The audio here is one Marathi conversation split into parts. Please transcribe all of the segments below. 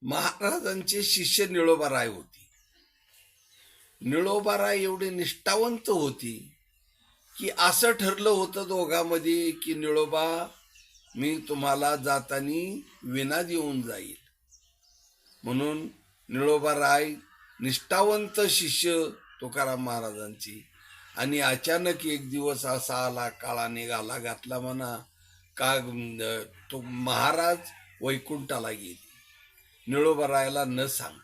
महाराजांचे शिष्य निळोबाराय होते. निळोबाराय एवढे निष्ठावंत होती की असं ठरलं होतं दोघांमध्ये की निळोबा मी तुम्हाला जातानी विना देऊन जाईल म्हणून. निळोबाराय निष्ठावंत शिष्य तुकाराम महाराजांची. आणि अचानक एक दिवस असा आला, काळा निघाला घातला म्हणा का तो महाराज वैकुंठाला गेले निळोबारायाला न सांगता.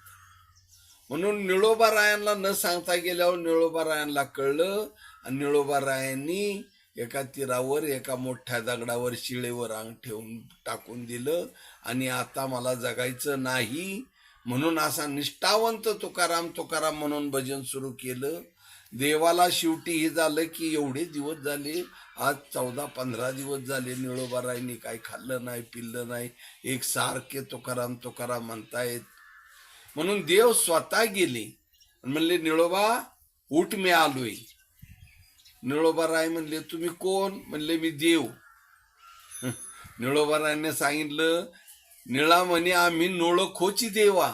म्हणून निळोबारायांना न सांगता गेल्यावर निळोबारायांना कळलं आणि निळोबारायांनी एका तीरावर एका मोठ्या दगडावर शिळेवर अंग ठेवून टाकून दिलं. आणि आता मला जगायचं नाही म्हणून असा निष्ठावंत तुकाराम म्हणून भजन सुरू केलं. देवाला शेवटी हे झालं की एवढे दिवस झाले, आज 14-15 दिवस झाले निळोबारायांनी काही खाल्लं नाही पिल्लं नाही, एक सारखे तुकाराम म्हणतायत. म्हणून देव स्वतः गेले म्हणले निळोबा उठ मी आलोय. निळोबाराय म्हणले तुम्ही कोण? म्हणले मी देव. निळोबारायाने सांगितलं निळा म्हणे आम्ही नोळखोची देवा,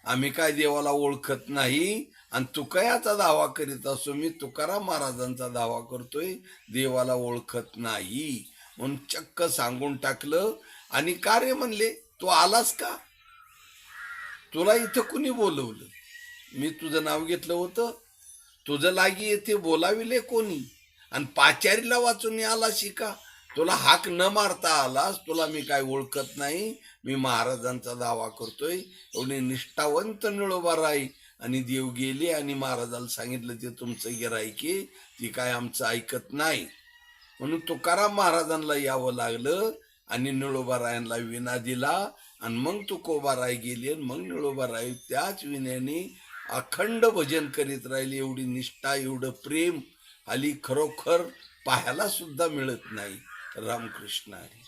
आम्ही काय देवाला ओळखत नाही. आणि तुकायाचा दावा करीत असो, मी तुकाराम महाराजांचा दावा करतोय, देवाला ओळखत नाही म्हणून चक्क सांगून टाकलं. आणि का रे म्हणले तू आलास का? तुला इथं कुणी बोलवलं? मी तुझं नाव घेतलं होतं, तुझं लागी येथे बोलाविले कोणी? आणि पाचारीला वाचून आला शिका? तुला हाक न मारता आलास, तुला मी काय ओळखत नाही, मी महाराजांचा दावा करतोय. एवढे निष्ठावंत निळोबाराय. आणि देव गेले आणि महाराजाला सांगितलं ते तुमचं गिरायकी, ती काय आमचं ऐकत नाही. म्हणून तुकाराम महाराजांना यावं लागलं आणि निळोबारायांना विना दिला. आणि मग तुकोबाराय गेले आणि मग निळोबाराय त्याच विण्याने अखंड भजन करीत राहिले. एवढी निष्ठा एवढं प्रेम हल्ली खरोखर पाहायला सुद्धा मिळत नाही. रामकृष्ण हरी.